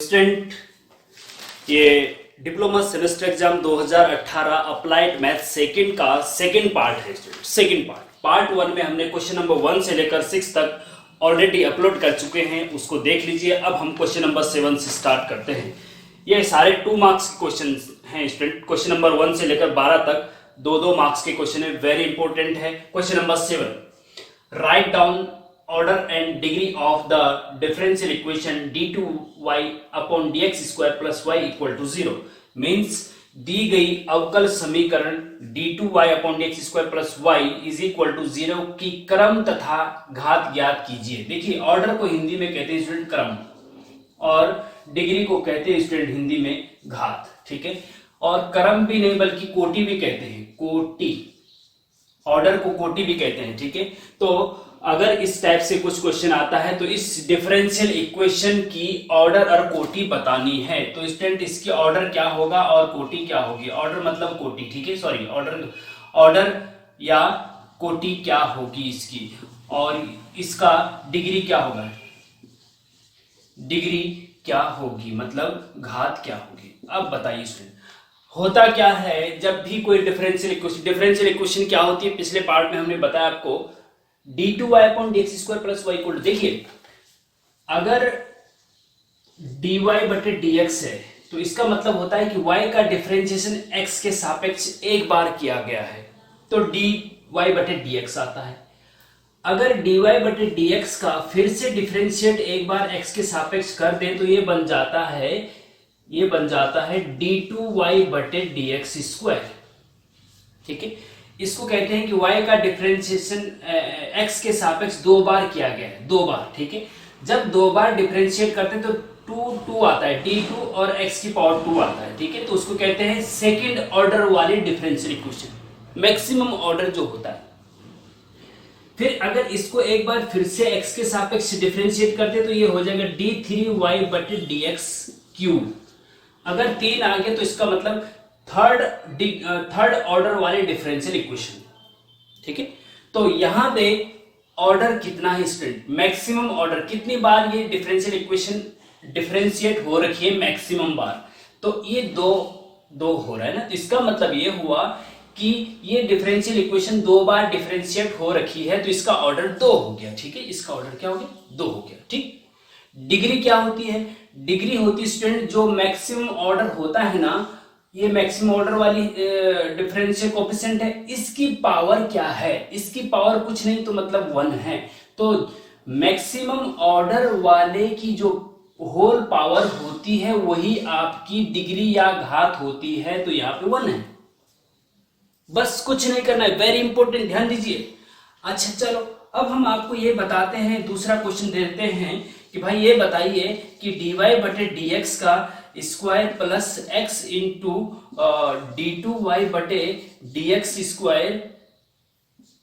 Student, ये diploma semester exam 2018 applied math second का second part है स्टूडेंट। सेकंड पार्ट 1 में हमने क्वेश्चन नंबर 1 से लेकर 6 तक ऑलरेडी अपलोड कर चुके हैं, उसको देख लीजिए। अब हम क्वेश्चन नंबर 7 से स्टार्ट करते हैं। ये सारे 2 मार्क्स के क्वेश्चन हैं स्टूडेंट। क्वेश्चन नंबर 1 से लेकर 12 तक 2-2 मार्क्स के क्वेश्चन है, वेरी इंपॉर्टेंट है। Question number 7, write down order and degree of the differential equation d2y upon dx square plus y equal to 0 means दी गई अवकल समीकरण d2y upon dx square plus y is equal to 0 की क्रम तथा घात ज्ञात कीजिए। देखिए, ऑर्डर को हिंदी में कहते हैं स्टूडेंट क्रम, और डिग्री को कहते हैं स्टूडेंट हिंदी में घात, ठीक है। और क्रम भी नहीं बल्कि कोटि भी कहते हैं, कोटि, ऑर्डर को कोटि भी कहते हैं, ठीक है। तो अगर इस टाइप से कुछ क्वेश्चन आता है तो इस डिफरेंशियल इक्वेशन की ऑर्डर और कोटि बतानी है, तो स्टूडेंट इसकी ऑर्डर क्या होगा और कोटि क्या होगी। ऑर्डर मतलब कोटि, ठीक है, सॉरी, ऑर्डर या कोटि क्या होगी इसकी, और इसका डिग्री क्या होगा, डिग्री क्या होगी मतलब घात क्या होगी। अब बताइए स्टूडेंट, होता क्या है जब भी कोई डिफरेंशियल इक्वेशन क्या होती है, पिछले पार्ट में हमने बताया आपको, d2y upon dx square plus y equal. देखिए, अगर dy बटे dx है तो इसका मतलब होता है कि y का डिफरेंशिएशन x के सापेक्ष एक बार किया गया है, तो dy बटे dx आता है। अगर dy बटे dx का फिर से डिफरेंशिएट एक बार x के सापेक्ष कर दें तो ये बन जाता है d2y बटे dx स्क्वायर, ठीक है। इसको कहते हैं कि y का डिफरेंशिएशन x के सापेक्ष 2 बार किया गया है, 2 बार, ठीक है। जब 2 बार डिफरेंशिएट करते हैं तो 2 आता है, d2 और x की पावर 2 आता है, ठीक है। तो उसको कहते हैं सेकंड ऑर्डर वाली डिफरेंशियल इक्वेशन, मैक्सिमम ऑर्डर जो होता है। फिर अगर इसको एक बार फिर से x के सापेक्ष डिफरेंशिएट करते तो ये हो जाएगा d3y बटे dx क्यूब। अगर 3 आ गया तो इसका मतलब थर्ड ऑर्डर वाले डिफरेंशियल इक्वेशन, ठीक है। तो यहां पे ऑर्डर कितना है स्टूडेंट, मैक्सिमम ऑर्डर, कितनी बार ये डिफरेंशियल इक्वेशन डिफरेंशिएट हो रखी है, मैक्सिमम बार। तो ये दो हो रहा है ना, तो इसका मतलब ये हुआ कि ये डिफरेंशियल इक्वेशन 2 बार डिफरेंशिएट हो रखी है, तो इसका ऑर्डर 2 हो गया, ठीक है। इसका ऑर्डर क्या हो गया, 2 हो गया, ठीक। डिग्री क्या होती है, डिग्री होती है स्टूडेंट जो मैक्सिमम ऑर्डर होता है ना, ये मैक्सिमम ऑर्डर वाली डिफरेंशियल कोएफिशिएंट है, इसकी पावर क्या है, इसकी पावर कुछ नहीं तो मतलब 1 है। तो मैक्सिमम ऑर्डर वाले की जो होल पावर होती है वही आपकी डिग्री या घात होती है, तो यहाँ पे 1 है। बस कुछ नहीं करना है, वेरी इंपॉर्टेंट, ध्यान दीजिए। अच्छा चलो, अब हम आपको ये बताते हैं, दूसरा क्वेश्चन देते हैं कि भाई ये बताइए कि dy बटे dx का square plus x into d2y बटे dx square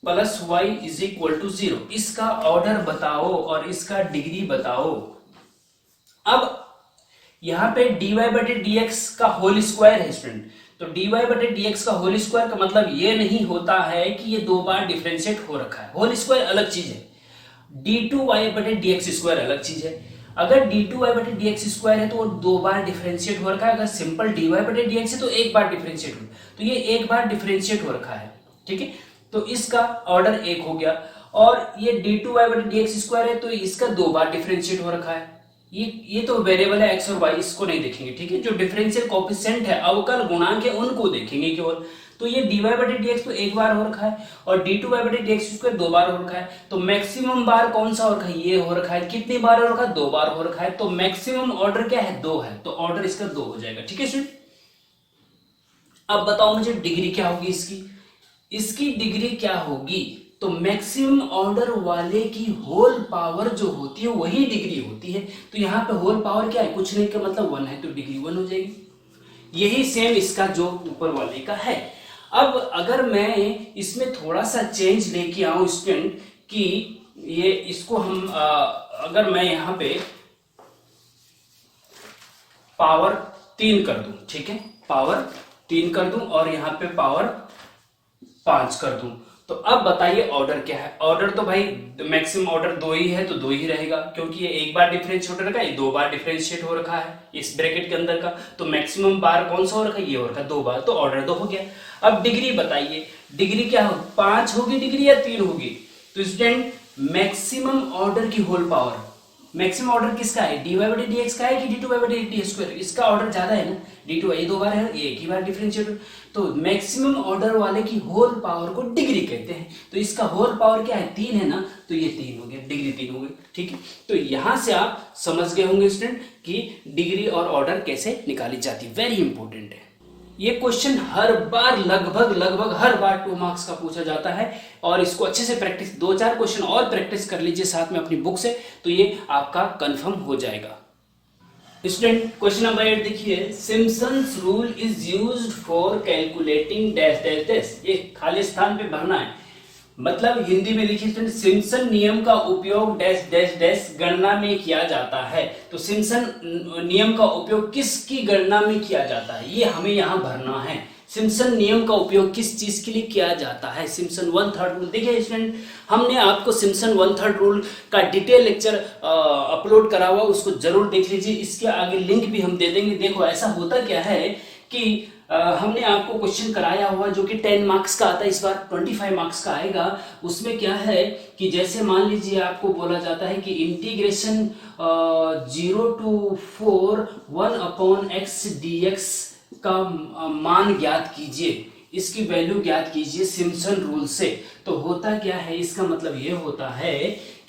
plus y is equal to 0, इसका ऑर्डर बताओ और इसका डिग्री बताओ। अब यहां पे dy बटे dx का होल स्क्वायर है स्टूडेंट, तो dy बटे dx का होल स्क्वायर का मतलब ये नहीं होता है कि ये 2 बार डिफरेंशिएट हो रखा है। होल स्क्वायर अलग चीज है, d2y बटे dx स्क्वायर अलग चीज है। अगर d2y बटे dx स्क्वायर है तो वो 2 बार डिफरेंशिएट हो रखा है, अगर सिंपल dy बटे dx है तो एक बार डिफरेंशिएट हो, तो ये एक बार डिफरेंशिएट हो रखा है, ठीक है। तो इसका ऑर्डर 1 हो गया, और ये d2y बटे dx स्क्वायर है तो इसका 2 बार डिफरेंशिएट हो रखा है। ये तो वेरिएबल है x और y, इसको नहीं देखेंगे, ठीक है। जो डिफरेंशियल कोएफिशिएंट है, अवकल गुणांक है, उनको देखेंगे केवल। तो ये dy बटे dx तो एक बार हो रखा है और d2y बटे dx स्क्वायर 2 बार हो रखा है, तो मैक्सिमम बार कौन सा हो रखा है, ये हो रखा है। कितनी बार हो रखा है, 2 बार हो रखा है, तो मैक्सिमम ऑर्डर क्या है, 2 है, तो ऑर्डर इसका 2 हो जाएगा, ठीक है स्टूडेंट। अब बताओ मुझे डिग्री क्या होगी इसकी डिग्री क्या होगी, तो मैक्सिमम ऑर्डर वाले की होल पावर जो होती है वही डिग्री होती है। तो यहाँ पे होल पावर क्या है, कुछ नहीं का मतलब 1 है, तो डिग्री 1 हो जाएगी। यही सेम इसका जो ऊपर वाले का है। अब अगर मैं इसमें थोड़ा सा चेंज लेके आऊं स्टूडेंट, कि ये इसको हम अगर मैं यहां पे पावर 3 कर दूं, ठीक है, पावर 3 कर दूं और यहां पे पावर 5 कर दूं, तो अब बताइए ऑर्डर क्या है। ऑर्डर तो भाई मैक्सिमम ऑर्डर 2 ही है तो 2 ही रहेगा, क्योंकि ये एक बार डिफरेंशिएट हो रखा है, ये 2 बार डिफरेंशिएट हो रखा है इस ब्रैकेट के अंदर का। तो मैक्सिमम बार कौन सा हो रखा है, ये हो रखा है 2 बार, तो ऑर्डर 2 हो गया। अब डिग्री बताइए, डिग्री क्या हो, 5 होगी डिग्री या 3 होगी। तो स्टूडेंट मैक्सिमम ऑर्डर की होल पावर, मैक्सिमम ऑर्डर किसका है, dy/dx का है कि d2/dt²। इसका ऑर्डर ज्यादा है ना, d2 ये 2 बार है, ये एक ही बार डिफरेंशिएट। तो मैक्सिमम ऑर्डर वाले की होल पावर को डिग्री कहते हैं। तो इसका होल पावर क्या है, 3 है ना, तो ये 3 हो गया, डिग्री 3 हो गई। ठीक है, तो यहां से आप समझ गए होंगे स्टूडेंट कि डिग्री और ऑर्डर कैसे निकाली जाती है। वेरी इंपॉर्टेंट है ये क्वेश्चन, हर बार लगभग हर बार 2 मार्क्स का पूछा जाता है। और इसको अच्छे से प्रैक्टिस, 2-4 क्वेश्चन और प्रैक्टिस कर लीजिए साथ में अपनी बुक से, तो ये आपका कंफर्म हो जाएगा। स्टूडेंट क्वेश्चन नंबर 8 देखिए, Simpson's rule is used for calculating dash dash dash. ये खाली स्थान पे भरना है, मतलब हिंदी में लिखिए स्टूडेंट, सिम्पसन नियम का उपयोग डैश डैश डैश गणना में किया जाता है। तो सिम्पसन नियम का उपयोग किसकी गणना में किया जाता है, ये हमें यहाँ भरना है। सिम्पसन नियम का उपयोग किस चीज के लिए किया जाता है, सिम्पसन 1/3 रूल। देखिए स्टूडेंट, हमने आपको सिम्पसन 1/3 रूल का डिटेल लेक्चर अपलोड करा हुआ, उसको जरूर देख लीजिए। इसके आगे लिंक भी हम दे देंगे। देखो ऐसा होता क्या है कि हमने आपको क्वेश्चन कराया हुआ जो कि 10 मार्क्स का आता है, इस बार 25 मार्क्स का आएगा। उसमें क्या है कि जैसे मान लीजिए आपको बोला जाता है कि इंटीग्रेशन 0 to 4 1/x dx का मान ज्ञात कीजिए, इसकी वैल्यू ज्ञात कीजिए सिम्पसन रूल से। तो होता क्या है, इसका मतलब ये होता है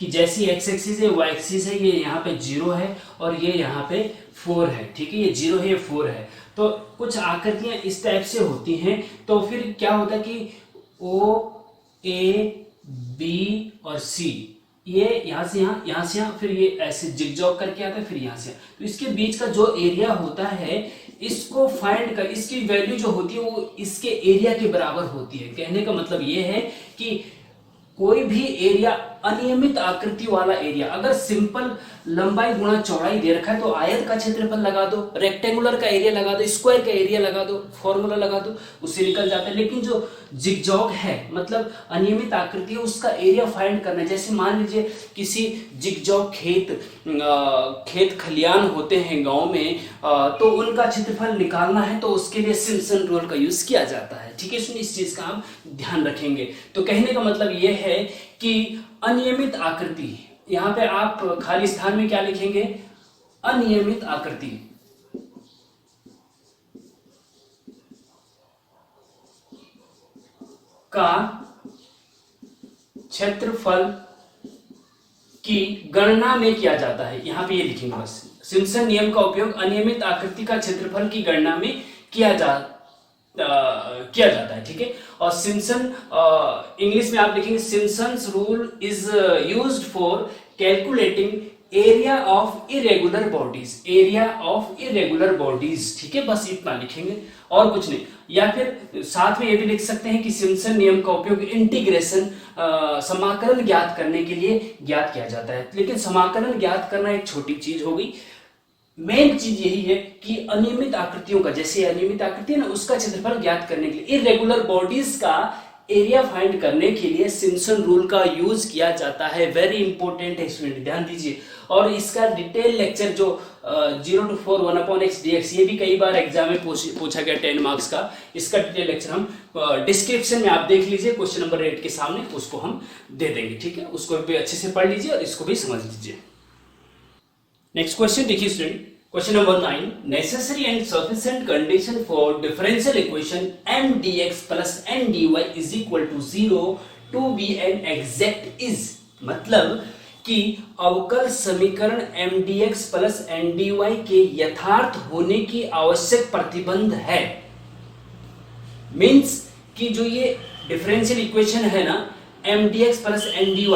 कि जैसी एक्स एक्सिस है वाई एक्सिस है, ये यहाँ पे 0 है और ये यहाँ पे 4 है। ठीक है, ये 0 है, ये 4 है। तो कुछ आकृतियां इस टाइप से होती हैं। तो फिर क्या होता है कि O, A, B और C, ये यहाँ से यहाँ, फिर ये ऐसे जिगजॉग करके आता है, फिर यहाँ से। तो इसके बीच का जो एरिया होता है, इसको फाइंड कर, इसकी वैल्यू जो होती है वो इसके एरिया के बराबर होती है। कहने का मतलब ये है कि कोई भी एरिया, अनियमित आकृति वाला एरिया, अगर सिंपल लंबाई गुणा चौड़ाई दे रखा है तो आयत का क्षेत्रफल लगा दो, रेक्टेंगुलर का एरिया लगा दो, स्क्वायर का एरिया लगा दो, फॉर्मूला लगा दो, उससे निकल जाता है। लेकिन जो जिगजॉग है, मतलब अनियमित आकृति है, उसका एरिया फाइंड करना है। जैसे मान लीजिए किसी जिगजॉग खेत खलियान होते हैं गांव में, तो उनका क्षेत्रफल निकालना है, तो उसके लिए सिम्पसन रूल का यूज किया जाता है। ठीक है, इस चीज का आप ध्यान रखेंगे। तो कहने का मतलब ये है कि अनियमित आकृति, यहां पे आप खाली स्थान में क्या लिखेंगे, अनियमित आकृति का क्षेत्रफल की गणना में किया जाता है। यहां पे ये लिखेंगे बस, सिम्पसन नियम का उपयोग अनियमित आकृति का क्षेत्रफल की गणना में किया जाता है। ठीक है, और सिम्पसन इंग्लिश में आप लिखेंगे Simpson's rule is used for calculating area of irregular bodies, area of irregular bodies. ठीक है, बस इतना लिखेंगे और कुछ नहीं। या फिर साथ में ये भी लिख सकते हैं कि सिम्पसन नियम का उपयोग इंटीग्रेशन, समाकलन ज्ञात करने के लिए ज्ञात किया जाता है। लेकिन समाकलन ज्ञात करना एक छोटी चीज हो गई, मेन चीज यही है कि अनियमित आकृतियों का, जैसे अनियमित आकृति है ना, उसका क्षेत्रफल ज्ञात करने के लिए, इरेगुलर बॉडीज का एरिया फाइंड करने के लिए सिम्पसन रूल का यूज किया जाता है। वेरी इंपॉर्टेंट है स्टूडेंट, ध्यान दीजिए। और इसका डिटेल लेक्चर जो 0 to 4 1/x dx, ये भी कई बार एग्जाम में पूछा गया 10 मार्क्स का। इसका डिटेल लेक्चर हम डिस्क्रिप्शन में आप देख लीजिए, क्वेश्चन नंबर 8 के सामने उसको हम दे देंगे। ठीक है, उसको भी अच्छे से पढ़ लीजिए और इसको भी समझ लीजिए। नेक्स्ट क्वेश्चन देखिए student, question number 9, necessary and sufficient condition for differential equation m dx plus n dy is equal to 0 to be an exact is, मतलब कि अवकल समीकरण m dx plus n dy के यथार्थ होने की आवश्यक प्रतिबंध है। मीन्स कि जो ये डिफरेंशियल इक्वेशन है ना, m dx plus n dy,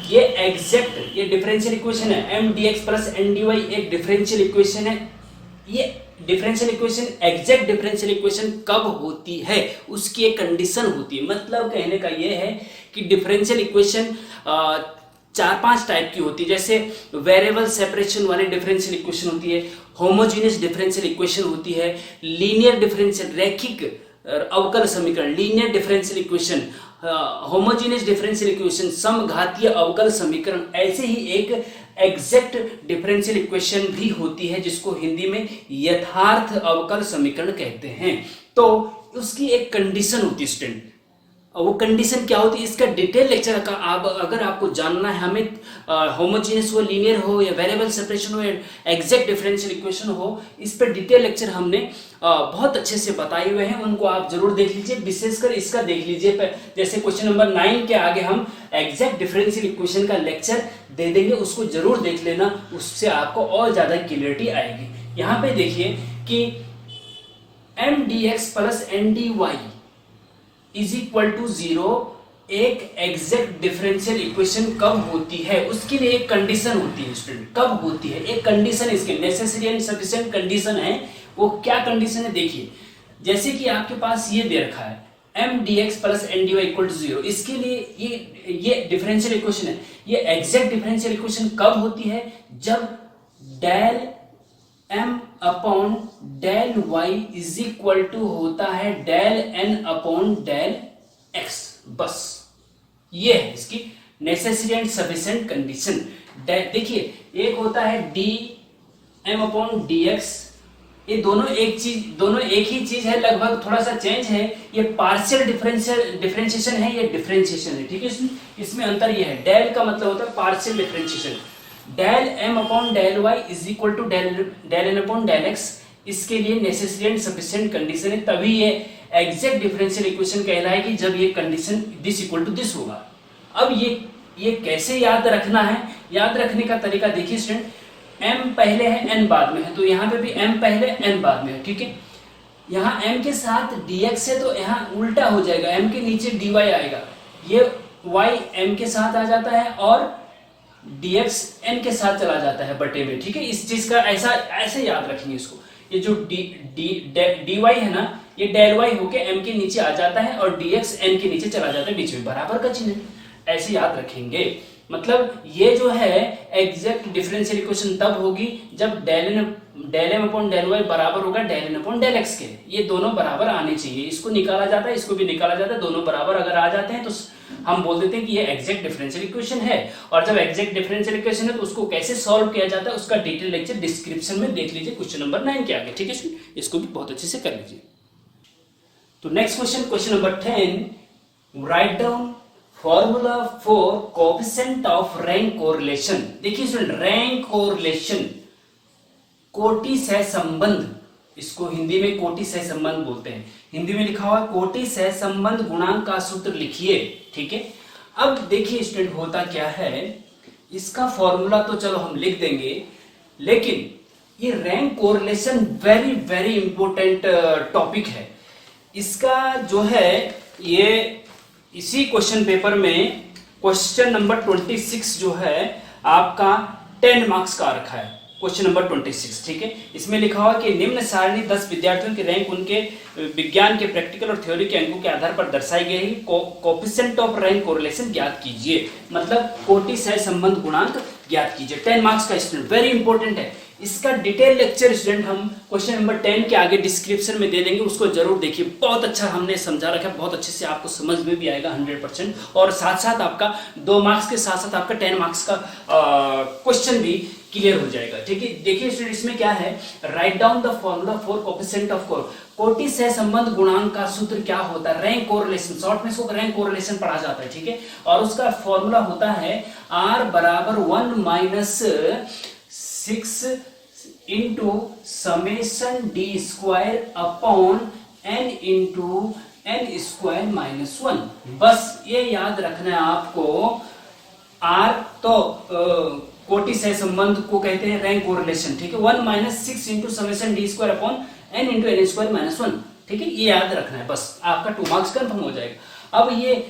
ये एग्जैक्ट, ये डिफरेंशियल इक्वेशन है। m dx plus n dy एक डिफरेंशियल इक्वेशन है। ये differential equation, exact differential equation कब होती है, उसकी एक कंडीशन होती है। मतलब कहने का ये है कि डिफरेंशियल इक्वेशन 4-5 टाइप की होती है। जैसे वेरिएबल सेपरेशन वाली डिफरेंशियल इक्वेशन होती है, होमोजेनियस डिफरेंशियल इक्वेशन होती है, लीनियर डिफरेंशियल, रैखिक अवकल समीकरण, linear differential equation, homogeneous differential equation, समघातीय अवकल समीकरण, ऐसे ही एक एग्जैक्ट डिफरेंशियल इक्वेशन भी होती है जिसको हिंदी में यथार्थ अवकल समीकरण कहते हैं। तो उसकी एक कंडीशन होती है स्टूडेंट, वो कंडीशन क्या होती है इसका डिटेल लेक्चर का आप अगर आपको जानना है, हमें होमोजीनियस हो, लीनियर हो या वेरिएबल सेपरेशन हो या एग्जैक्ट डिफरेंशियल इक्वेशन हो, इस पर डिटेल लेक्चर हमने बहुत अच्छे से बताए हुए हैं, उनको आप जरूर देख लीजिए। विशेषकर इसका देख लीजिए, जैसे क्वेश्चन नंबर 9 के आगे हम एग्जैक्ट डिफरेंशियल इक्वेशन का लेक्चर दे देंगे, उसको जरूर देख लेना, उससे आपको और ज्यादा क्लियरिटी आएगी। यहाँ पे देखिए कि M D X plus N D Y is equal to 0 एक एग्जैक्ट डिफरेंशियल इक्वेशन कब होती है, उसके लिए एक कंडीशन होती है स्टूडेंट। कब होती है एक कंडीशन, इसके नेसेसरी एंड सफिशिएंट कंडीशन है। वो क्या कंडीशन है देखिए, जैसे कि आपके पास ये दे रखा है M D X plus N D Y equal to 0, इसके लिए ये डिफरेंशियल इक्वेशन है। ये एग्जैक्ट डिफरेंशियल इक्वेशन कब होती है, जब del M upon del Y is equal to होता है del N upon del X. बस ये है इसकी नेसेसरी एंड सफिशिएंट कंडीशन। देखिए एक होता है D M upon D X, ये दोनों एक ही चीज है, लगभग थोड़ा सा चेंज है। ये पार्शियल डिफरेंशिएशन है, ये डिफरेंशिएशन है, ठीक है। इसमें अंतर ये है, डेल का मतलब होता है partial differentiation. Del M upon del Y is equal to del N upon del X, इसके लिए नेसेसरी एंड सफिशिएंट कंडीशन है, तभी ये एग्जैक्ट डिफरेंशियल इक्वेशन कहलाएगी जब ये condition this equal to this होगा। अब ये कैसे याद रखना है, याद रखने का तरीका देखिए स्टूडेंट, m पहले है n बाद में है, तो यहाँ पे भी m पहले n बाद में है, ठीक है। यहाँ m के साथ dx है तो यहाँ उल्टा हो जाएगा, m के नीचे dy आएगा, ये y m के साथ आ जाता है और dx n के साथ चला जाता है बटे में, ठीक है। इस चीज का ऐसे याद रखेंगे इसको, ये जो dy है ना, ये डेल y होके m के नीचे आ जाता है और dx n के नीचे चला जाता है, बीच में बराबर का चिन्ह, ऐसे याद रखेंगे। मतलब ये जो है एग्जैक्ट डिफरेंशियल इक्वेशन तब होगी जब del M upon del Y बराबर होगा del N upon del X के, ये दोनों बराबर आने चाहिए। इसको निकाला जाता है, इसको भी निकाला जाता है, दोनों बराबर अगर आ जाते हैं तो हम बोल देते हैं कि ये एग्जैक्ट डिफरेंशियल इक्वेशन है। और जब एग्जैक्ट डिफरेंशियल इक्वेशन है तो उसको कैसे सॉल्व किया जाता है उसका डिटेल लेक्चर डिस्क्रिप्शन में देख लीजिए, क्वेश्चन नंबर 9 के आगे, ठीक है। इसको भी बहुत अच्छे से कर लीजिए। तो next question number 10, write down formula for coefficient of rank correlation. देखिए स्टूडेंट, रैंक कोरिलेशन कोटि सहसंबंध, इसको हिंदी में कोटि सहसंबंध बोलते हैं। हिंदी में लिखा हुआ कोटि सहसंबंध गुणांक का सूत्र लिखिए, ठीक है। अब देखिए स्टूडेंट होता क्या है, इसका फॉर्मूला तो चलो हम लिख देंगे, लेकिन ये rank correlation very very important topic है। इसका जो है ये इसी क्वेश्चन पेपर में क्वेश्चन नंबर 26 जो है आपका 10 मार्क्स का रखा है, क्वेश्चन नंबर 26, ठीक है। इसमें लिखा हुआ कि निम्न सारणी 10 विद्यार्थियों की रैंक उनके विज्ञान के प्रैक्टिकल और थ्योरी के अंकों के आधार पर दर्शाई गई है। कोएफिशिएंट ऑफ रैंक कोरिलेशन ज्ञात कीजिए, मतलब कोटि सहसंबंध गुणांक ज्ञात कीजिए। 10 मार्क्स का स्टूडेंट वेरी इंपॉर्टेंट है। इसका डिटेल लेक्चर स्टूडेंट हम क्वेश्चन नंबर 10 के आगे डिस्क्रिप्शन में दे देंगे, उसको जरूर देखिए। बहुत अच्छा हमने समझा रखा है, बहुत अच्छे से आपको समझ में भी आएगा 100%, और साथ साथ आपका 2 मार्क्स के साथ साथ आपका 10 मार्क्स का क्वेश्चन भी क्लियर हो जाएगा, ठीक है। देखिए स्टूडेंट, इसमें क्या है, write down the formula for coefficient of कोटि सहसंबंध गुणांक का सूत्र क्या होता है, रैंक कोरिलेशन, शॉर्ट में इसको रैंक कोरिलेशन पढ़ा जाता है, ठीक है। और उसका फॉर्मूला होता है r बराबर 1 minus 6 into summation D square upon n into n square minus 1। बस ये याद रखना है आपको। r तो कोटि सहसंबंध को कहते हैं रैंक कोरिलेशन, ठीक है। 1 minus 6 into summation D square upon n into n square minus 1, ठीक है। ये याद रखना है, बस आपका 2 मार्क्स कंफर्म हो जाएगा। अब ये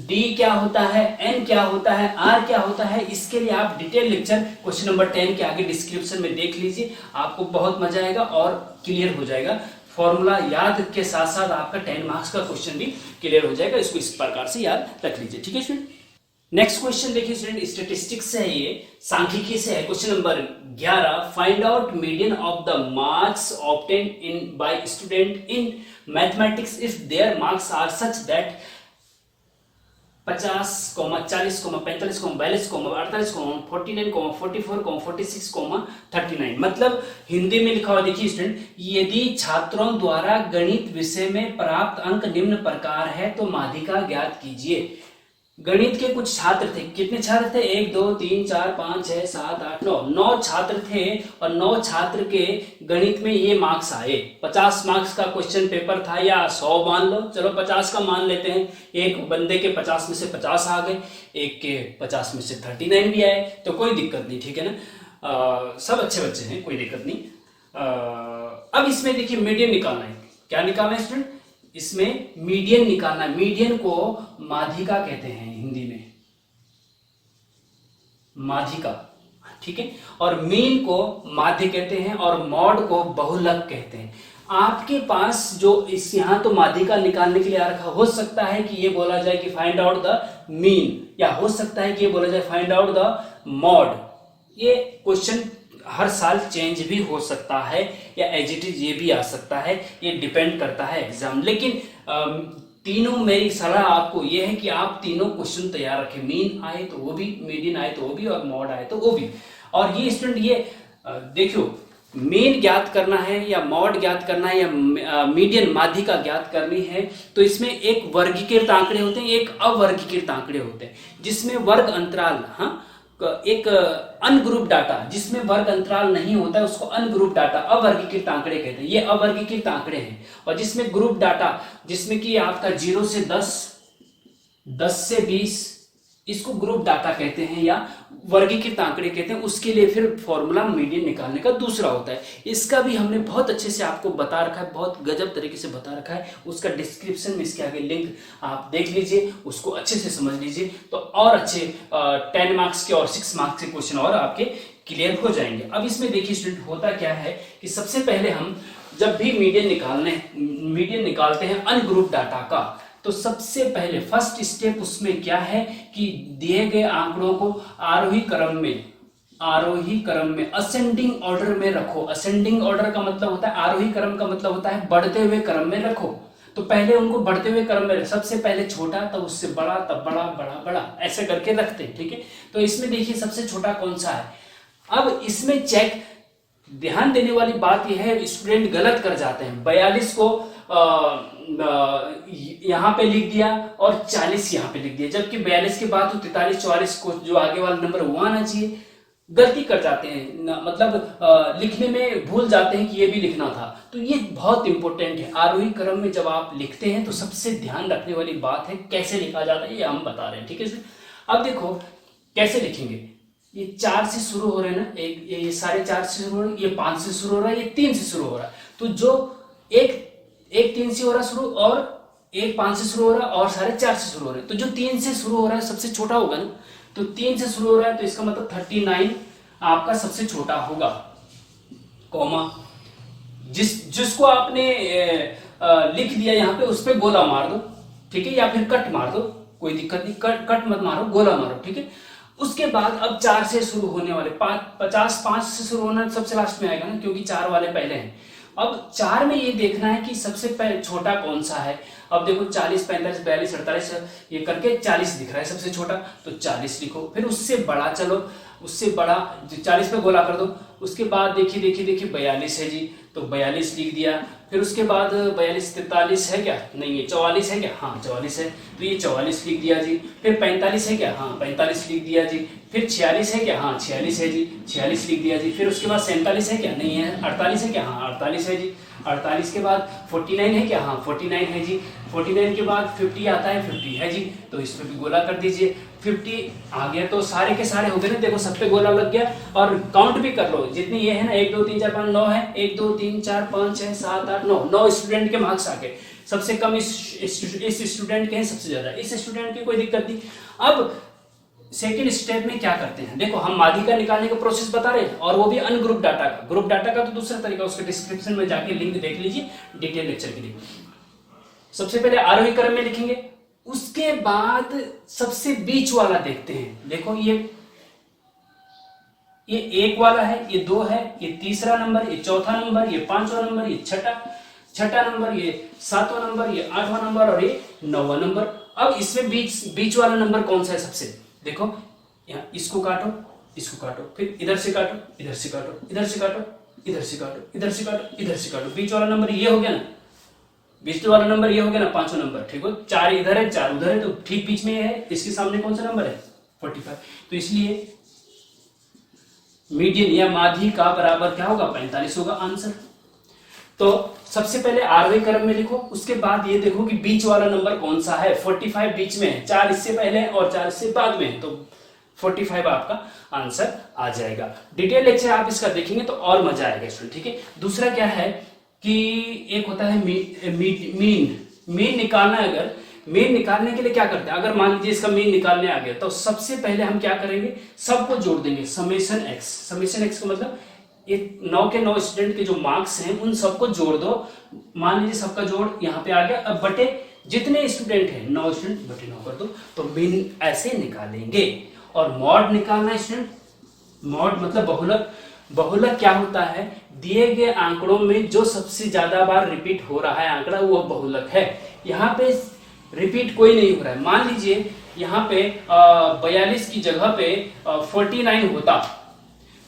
d क्या होता है, n क्या होता है, r क्या होता है, इसके लिए आप डिटेल लेक्चर क्वेश्चन नंबर 10 के आगे डिस्क्रिप्शन में देख लीजिए, आपको बहुत मजा आएगा और क्लियर हो जाएगा। फॉर्मूला याद के साथ साथ आपका 10 मार्क्स का क्वेश्चन भी क्लियर हो जाएगा, इसको इस प्रकार से याद रख लीजिए, ठीक है स्टूडेंट। नेक्स्ट क्वेश्चन देखिए स्टूडेंट, स्टैटिस्टिक्स से है, ये सांख्यिकी से है। Question number 11, find out median of the marks obtained in by student in mathematics if there marks are such that 50, 40, 45, 42, 48, 49, 44, 46, 39। मतलब हिंदी में लिखा हुआ देखिए स्टूडेंट, यदि छात्रों द्वारा गणित विषय में प्राप्त अंक निम्न प्रकार है तो माध्यिका ज्ञात कीजिए। गणित के कुछ छात्र थे, कितने छात्र थे? 1 2 3 4 5 6 7 8 9, 9 छात्र थे और 9 छात्र के गणित में ये मार्क्स आए। 50 मार्क्स का क्वेश्चन पेपर था या 100 मान लो, चलो 50 का मान लेते हैं। एक बंदे के 50 में से 50 आ गए, एक के 50 में से 39 भी आए, तो कोई दिक्कत नहीं, ठीक है ना। सब अच्छे बच्चे हैं, कोई दिक्कत नहीं। अब इसमें देखिए मीडियन निकालना है। क्या निकालना है स्टूडेंट? इसमें मीडियन निकालना है। मीडियन को माध्यिका कहते हैं हिंदी में, माध्यिका, ठीक है। और मीन को माध्य कहते हैं और मॉड को बहुलक कहते हैं। आपके पास जो इस यहां तो माध्यिका निकालने के लिए आ रखा, हो सकता है कि ये बोला जाए कि फाइंड आउट द मीन, या हो सकता है कि ये बोला जाए फाइंड आउट द मॉड। ये क्वेश्चन हर साल चेंज भी हो सकता है या एज इट इज ये भी आ सकता है, ये डिपेंड करता है एग्जाम। लेकिन तीनों मेरी सलाह आपको ये है कि आप तीनों क्वेश्चन तैयार रखें, मीन आए तो वो भी, मीडियन आए तो वो भी, और मॉड आए तो वो भी। और ये स्टूडेंट ये देखियो, मीन ज्ञात करना है या मॉड ज्ञात करना है या मीडियन माध्यिका ज्ञात करनी है, तो इसमें एक वर्गीकृत आंकड़े होते हैं, एक अवर्गीकृत आंकड़े होते हैं, जिसमें वर्ग अंतराल, हाँ, एक अनग्रुप डाटा जिसमें वर्ग अंतराल नहीं होता है उसको अनग्रुप डाटा, अवर्गीकृत आंकड़े कहते हैं। ये अवर्गीकृत आंकड़े हैं। और जिसमें ग्रुप डाटा, जिसमें कि आपका 0 से 10, 10 से 20, इसको ग्रुप डाटा कहते हैं या वर्गीकृत आंकड़े कहते हैं। उसके लिए फिर फॉर्मूला मीडियन निकालने का दूसरा होता है। इसका भी हमने बहुत अच्छे से आपको बता रखा है, बहुत गजब तरीके से बता रखा है। उसका डिस्क्रिप्शन में इसके आगे लिंक आप देख लीजिए, उसको अच्छे से समझ लीजिए, तो और अच्छे 10 मार्क्स के और 6 मार्क्स के क्वेश्चन और आपके क्लियर हो जाएंगे। अब इसमें देखिए स्टूडेंट, होता क्या है कि सबसे पहले हम जब भी मीडियन निकालते हैं अनग्रुप डाटा का, तो सबसे पहले फर्स्ट स्टेप उसमें क्या है कि दिए गए आंकड़ों को आरोही क्रम में असेंडिंग ऑर्डर में रखो। असेंडिंग ऑर्डर का मतलब होता है, आरोही क्रम का मतलब होता है बढ़ते हुए क्रम में रखो। तो पहले उनको बढ़ते हुए क्रम में, सबसे पहले छोटा, तब उससे बड़ा, तब बड़ा, बड़ा, बड़ा, ऐसे करके रखते हैं, ठीक है। तो इसमें देखिए सबसे छोटा कौन सा है। अब इसमें चेक, ध्यान देने वाली बात यह है, स्टूडेंट गलत कर जाते हैं। 42 को यहां पे लिख दिया और 40 यहां पे लिख दिया, जबकि 42 के बाद तो 43, 44 को जो आगे वाला नंबर वो आना चाहिए। गलती कर जाते हैं, मतलब लिखने में भूल जाते हैं कि ये भी लिखना था। तो ये बहुत इंपॉर्टेंट है। आरोही क्रम में जब आप लिखते हैं तो सबसे ध्यान रखने वाली बात है कैसे लिखा जाता है, ये हम बता रहे हैं, ठीक है। अब देखो कैसे लिखेंगे। ये 4 से शुरू हो रहे हैं ना, ये 4.5 से शुरू हो रहा है, ये 5 से शुरू हो रहा है, ये 3 से शुरू हो रहा है। तो जो एक 3 से हो रहा है शुरू, और एक 5 से शुरू हो रहा है, और 4.5 से शुरू हो रहा है। तो जो 3 से शुरू हो रहा है सबसे छोटा होगा ना, तो 3 से शुरू हो रहा है, तो इसका मतलब 39 आपका सबसे छोटा होगा, कॉमा जिसको आपने लिख दिया यहाँ पे, उस पे गोला मार दो, ठीक है, या फिर कट मार दो, कोई दिक्कत नहीं, कट मत मारो, गोला मारो, ठीक है। उसके बाद अब 4 से शुरू होने वाले 50, 5 से शुरू होना सबसे लास्ट में आएगा ना, क्योंकि 4 वाले पहले हैं। अब 4 में ये देखना है कि सबसे पहले छोटा कौन सा है। अब देखो 40, 45, 42, 48 ये करके 40 दिख रहा है सबसे छोटा, तो 40 लिखो। फिर उससे बड़ा, चलो उससे बड़ा 40 पे गोला कर दो। उसके बाद देखिए 42 है जी, तो 42 लिख दिया। फिर उसके बाद 42, 43 है क्या? नहीं, ये 44 है क्या? हाँ 44 है, तो ये 44 लिख दिया जी। फिर 45 है क्या? हाँ 45 लिख दिया जी। फिर 46 है क्या? हाँ 46 है जी, 46 लिख दिया जी। फिर उसके बाद 47 है क्या? नहीं है। 48 है क्या? हाँ 48 है जी। 48 के बाद 49 है क्या? हाँ 49 है जी। 49 के बाद 50 आता है, 50 है जी, तो इस पे भी गोला कर दीजिए। 50 आ गया तो सारे के सारे हो गए ना, देखो सब पे गोला लग गया। और काउंट भी कर लो, जितनी ये है ना, 1 2 3 4 5 9 है, 1 2 3 4 5 6 7 8 9, 9 स्टूडेंट के मार्क्स आ गए। सबसे कम इस स्टूडेंट के हैं, सबसे ज्यादा इस स्टूडेंट की, कोई दिक्कत नहीं। अब सेकेंड स्टेप में क्या करते हैं, देखो हम माध्यिका निकालने का प्रोसेस बता रहे हैं, और वो भी अनग्रुप डाटा का। ग्रुप डाटा का तो दूसरा तरीका, उसके डिस्क्रिप्शन में जाके लिंक देख लीजिए डिटेल लेक्चर के लिए। सबसे पहले आरोही क्रम में लिखेंगे, उसके बाद सबसे बीच वाला देखते हैं। देखो ये 1 वाला है, ये 2 है, ये तीसरा नंबर, ये चौथा नंबर, ये 5वां नंबर, ये छठा नंबर, ये 7वां नंबर, ये 8वां नंबर और ये 9वां नंबर। अब इसमें बीच वाला नंबर कौन सा है सबसे, देखो यहाँ इसको काटो, इसको काटो, फिर इधर से काटो, इधर से काटो, इधर से काटो, इधर से काटो, इधर से काटो, इधर से काटो, बीच वाला नंबर ये हो गया ना, बीच वाला नंबर ये हो गया ना, पांचवा नंबर, ठीक हो, 4 इधर है 4 उधर है, तो ठीक बीच में है, इसके सामने कौन सा नंबर है 45, तो इसलिए मीडियन या माध्य का बराबर क्या होगा 45 होगा आंसर। तो सबसे पहले आरवे क्रम में लिखो, उसके बाद ये देखो कि बीच वाला नंबर कौन सा है, 45 बीच में है, 4 इससे पहले और 4 इससे बाद में है, तो 45 आपका आंसर आ जाएगा। डिटेल लेक्चर आप इसका देखेंगे तो और मजा आएगा स्टूडेंट, ठीक है। दूसरा क्या है कि एक होता है मीन निकालना है। अगर मीन निकालने के लिए क्या करते हैं, अगर मान लीजिए इसका मीन निकालने आ गया तो सबसे पहले हम क्या करेंगे, सबको जोड़ देंगे, समेशन एक्स का मतलब ये 9 के 9 स्टूडेंट के जो मार्क्स हैं उन सबको जोड़ दो, मान लीजिए सबका जोड़ यहाँ पे आ गया, अब बटे जितने स्टूडेंट हैं 9 स्टूडेंट बटे 9 कर दो, तो मीन ऐसे निकालेंगे। और मॉड निकालना है स्टूडेंट, मॉड मतलब बहुलक। बहुलक क्या होता है, दिए गए आंकड़ों में जो सबसे ज्यादा बार रिपीट हो रहा है आंकड़ा वो बहुलक है। यहाँ पे रिपीट कोई नहीं हो रहा है, मान लीजिए यहाँ पे 42 की जगह पे 49 होता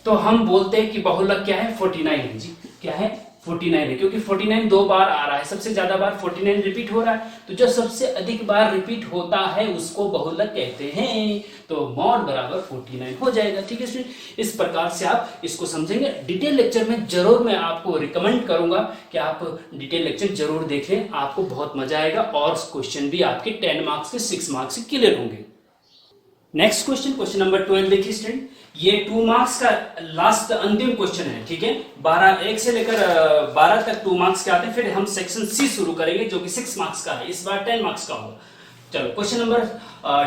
तो हम बोलते हैं कि बहुलक क्या है 49 है जी, क्या है 49 है, क्योंकि 49 2 बार आ रहा है, सबसे ज्यादा बार 49 रिपीट हो रहा है, तो जो सबसे अधिक बार रिपीट होता है उसको बहुलक कहते हैं, तो मॉड बराबर 49 हो जाएगा, ठीक है स्टूडेंट। इस प्रकार से आप इसको समझेंगे। डिटेल लेक्चर में जरूर मैं आपको रिकमेंड करूंगा कि आप डिटेल लेक्चर जरूर देखें, आपको बहुत मजा आएगा और क्वेश्चन भी आपके 10 मार्क्स के 6 मार्क्स से क्लियर होंगे। नेक्स्ट क्वेश्चन नंबर 12 देखिए स्टूडेंट, ये 2 मार्क्स का लास्ट अंतिम क्वेश्चन है, ठीक है। 1 से लेकर 12 तक 2 मार्क्स के आते हैं, फिर हम सेक्शन सी शुरू करेंगे जो कि 6 मार्क्स का है, इस बार 10 मार्क्स का होगा। चलो question number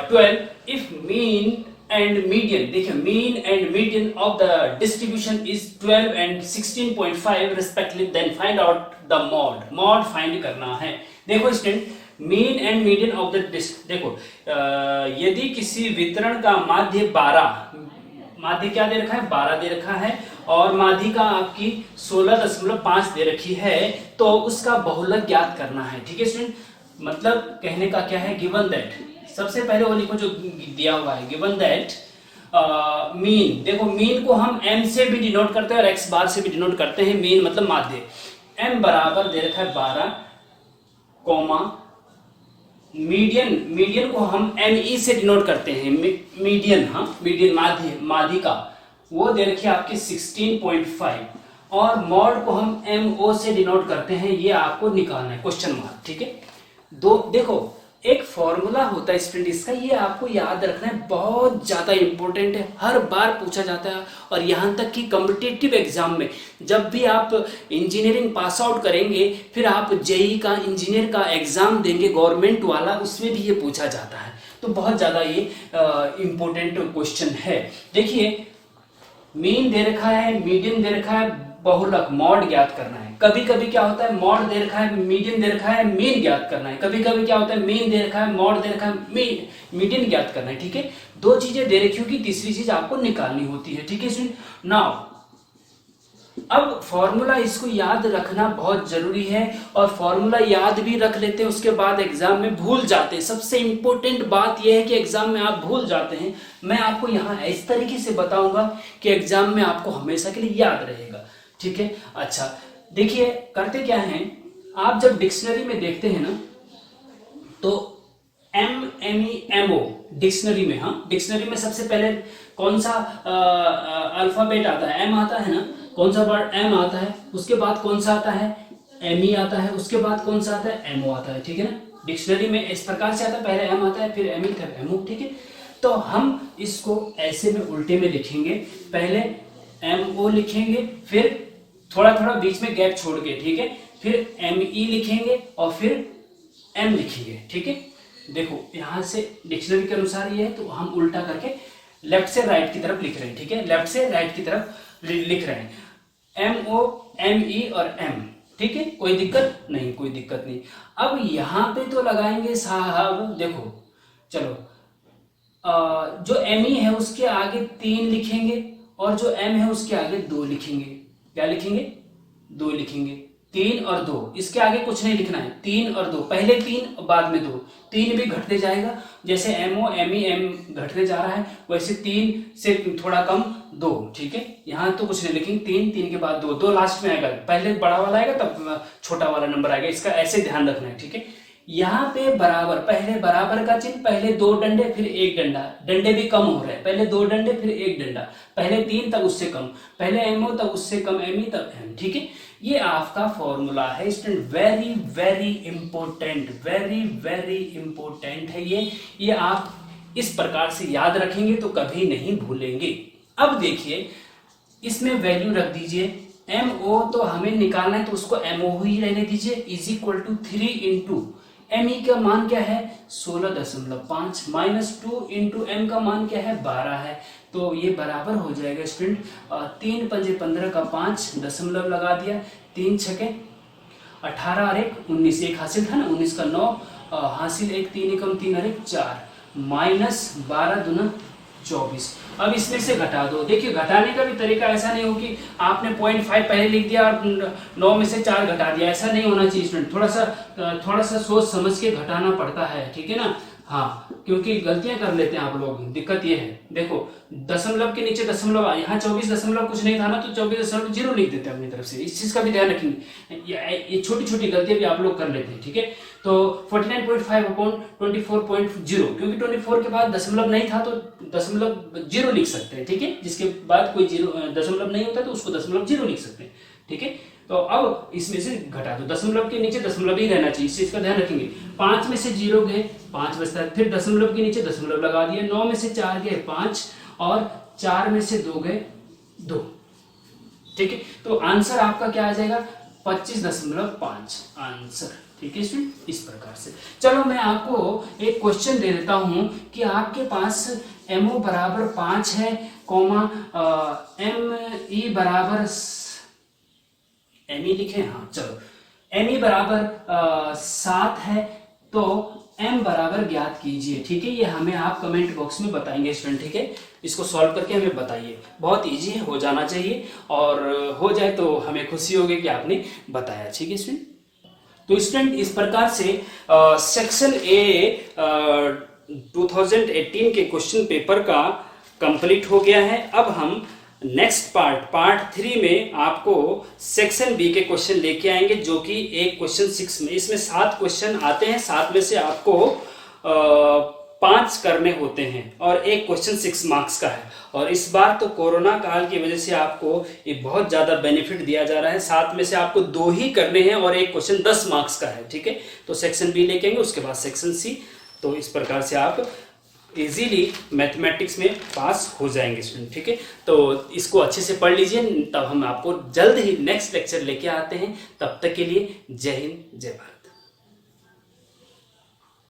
12, if mean and median, देखिए mean and median of the distribution is 12 and 16.5 respectively, then find out the mode. Mode फाइंड करना है। देखो student, mean and median of the देखो यदि किसी वितरण का माध्य 12, माध्य क्या दे रखा है 12 दे रखा है, और माध्य का आपकी 16.5 दे रखी है, तो उसका बहुलक ज्ञात करना है, ठीक है स्टूडेंट। मतलब कहने का क्या है, गिवन दैट, सबसे पहले वो लिखो जो दिया हुआ है, गिवन दैट मीन, देखो मीन को हम m से भी डिनोट करते हैं और x बार से भी डिनोट करते हैं, मीन मतलब माध्य। m बराबर दे रखा है 12, कॉमा मीडियन को हम ME से डिनोट करते हैं, मीडियन, हाँ मीडियन माध्य का वो दे रखी है आपके 16.5, और मॉड को हम MO से डिनोट करते हैं, ये आपको निकालना है क्वेश्चन मार्क, ठीक है। देखो एक फॉर्मूला होता है स्टूडेंट इसका, ये आपको याद रखना है, बहुत ज्यादा इंपॉर्टेंट है, हर बार पूछा जाता है। और यहाँ तक कि कॉम्पिटिटिव एग्जाम में जब भी आप इंजीनियरिंग पास आउट करेंगे, फिर आप जेई का इंजीनियर का एग्जाम देंगे गवर्नमेंट वाला, उसमें भी ये पूछा जाता है, तो बहुत ज्यादा ये इंपॉर्टेंट क्वेश्चन है। देखिए मीन दे रखा है, मीडियन दे रखा है, बहुलक मॉड ज्ञात करना है। कभी कभी क्या होता है, मॉड दे रखा है, मीडियन दे रखा है, मीन ज्ञात करना है। कभी कभी क्या होता है, मीन दे रखा है, मॉड दे रखा है, मीडियन ज्ञात करना है, ठीक है। 2 चीजें दे रखी होगी, तीसरी चीज आपको निकालनी होती है, ठीक है स्टूडेंट। नाउ अब फॉर्मूला इसको याद रखना बहुत जरूरी है, और फॉर्मूला याद भी रख लेते हैं, उसके बाद एग्जाम में भूल जाते हैं। सबसे इंपॉर्टेंट बात यह है कि एग्जाम में आप भूल जाते हैं, मैं आपको यहाँ इस तरीके से बताऊंगा कि एग्जाम में आपको हमेशा के लिए याद रहेगा, ठीक है। अच्छा देखिए करते क्या है, आप जब डिक्शनरी में देखते हैं ना, तो MO डिक्शनरी में, हाँ डिक्शनरी में सबसे पहले कौन सा अल्फाबेट आता है, M आता है ना, कौन सा वर्ड M आता है, उसके बाद कौन सा आता है ME आता है, उसके बाद कौन सा आता है MO आता है, ठीक है ना। डिक्शनरी में इस प्रकार से आता है, पहले M आता है, फिर ME, फिर MO, ठीक है। तो हम इसको ऐसे में उल्टे में लिखेंगे, पहले MO लिखेंगे, फिर थोड़ा थोड़ा बीच में गैप छोड़ के, ठीक है, फिर ME लिखेंगे और फिर M लिखेंगे, ठीक है। देखो यहां से डिक्शनरी के अनुसार ये है, तो हम उल्टा करके लेफ्ट से राइट की तरफ लिख रहे हैं, ठीक है, लेफ्ट से राइट की तरफ लिख रहे हैं, MO ME और M, ठीक है, कोई दिक्कत नहीं, कोई दिक्कत नहीं। अब यहां पे तो लगाएंगे साहब, देखो चलो जो ME है उसके आगे 3 लिखेंगे, और जो M है उसके आगे 2 लिखेंगे। क्या लिखेंगे 2 लिखेंगे, 3 और 2, इसके आगे कुछ नहीं लिखना है, 3 और 2, पहले 3 बाद में 2, 3 भी घटते जाएगा, जैसे MO ME M घटते जा रहा है वैसे 3 से थोड़ा कम 2, ठीक है। यहाँ तो कुछ नहीं लिखेंगे, 3 के बाद 2, 2 लास्ट में आएगा, पहले बड़ा वाला आएगा तब छोटा वाला नंबर आएगा, इसका ऐसे ध्यान रखना है, ठीक है। यहाँ पे बराबर, पहले बराबर का चिन्ह, पहले 2 डंडे फिर 1 डंडा, डंडे भी कम हो रहे हैं, पहले 2 डंडे फिर 1 डंडा, पहले 3 तब उससे कम, पहले MO तब उससे कम ME तब M, ठीक है। ये आपका फॉर्मूला है student, very very important, very very important है ये आप इस प्रकार से याद रखेंगे तो कभी नहीं भूलेंगे। अब देखिए इसमें वैल्यू रख दीजिए, MO तो हमें निकालना है तो उसको MO ही रहने दीजिए, is equal to 3 into ME का मान क्या है 16.5 माइनस 2 इंटू M का मान क्या है 12 है, तो ये बराबर हो जाएगा स्टूडेंट 3 पंजे 15 का 5 दशमलव लगा दिया, 3 छके 18 और 1 19, एक हासिल था ना, 19 का 9 हासिल, 1 3 एकम 3 और 1 4 माइनस 12 दूना 24। अब इसमें से घटा दो, देखिए घटाने का भी तरीका ऐसा नहीं हो कि आपने 0.5 पहले लिख दिया और 9 में से 4 घटा दिया, ऐसा नहीं होना चाहिए स्टूडेंट, थोड़ा सा सोच समझ के घटाना पड़ता है, ठीक है ना। हाँ, क्योंकि गलतियां कर लेते हैं आप लोग, दिक्कत ये है, देखो दशमलव के नीचे दशमलव, यहाँ 24 दशमलव कुछ नहीं था ना तो 24.0 लिख देते हैं अपनी तरफ से, इस चीज का भी ध्यान रखेंगे, ये छोटी छोटी गलतियां भी आप लोग कर लेते हैं, ठीक है। तो 49.5 अपॉन 24.0, क्योंकि 24 के बाद दशमलव नहीं था तो दशमलव 0 लिख सकते हैं, ठीक है, जिसके बाद कोई दशमलव नहीं होता तो उसको दशमलव 0 लिख सकते हैं, ठीक है। तो अब इसमें से घटा दो, दशमलव के नीचे दशमलव ही रहना चाहिए, इस चीज का ध्यान रखेंगे। 5 में से 0 गए 5 बचता है, फिर दशमलव के नीचे दशमलव लगा दिए, 9 में से 4 गए 5 और 4 में से 2 गए 2, ठीक है। तो आंसर आपका क्या आ जाएगा 25.5 आंसर, ठीक है स्टूडेंट, इस प्रकार से। चलो मैं आपको एक क्वेश्चन दे देता हूं कि आपके पास MO बराबर 5 है, कॉमा ME बराबर ME लिखे, हाँ चलो, ME बराबर 7 है, तो M बराबर ज्ञात कीजिए, ठीक है। ये हमें आप कमेंट बॉक्स में बताएंगे स्टूडेंट, ठीक है, इसको सॉल्व करके हमें बताइए, बहुत इजी है, हो जाना चाहिए, और हो जाए तो हमें खुशी होगी कि आपने बताया, ठीक है स्टूडेंट। तो स्टूडेंट इस प्रकार से सेक्शन A 2018 के क्वेश्चन पेपर का कंप्लीट हो गया है। अब हम नेक्स्ट पार्ट 3 में आपको सेक्शन B के क्वेश्चन लेके आएंगे, जो कि एक क्वेश्चन 6 में, इसमें 7 क्वेश्चन आते हैं, 7 में से आपको 5 करने होते हैं और एक क्वेश्चन 6 मार्क्स का है। और इस बार तो कोरोना काल की वजह से आपको ये बहुत ज्यादा बेनिफिट दिया जा रहा है, 7 में से आपको 2 ही करने हैं और एक क्वेश्चन 10 मार्क्स का है, ठीक है। तो सेक्शन B लेके आएंगे, उसके बाद सेक्शन C, तो इस प्रकार से आप इजीली मैथमेटिक्स में पास हो जाएंगे स्टूडेंट, ठीक है। तो इसको अच्छे से पढ़ लीजिए, तब हम आपको जल्द ही नेक्स्ट लेक्चर लेके आते हैं, तब तक के लिए जय हिंद जय भारत।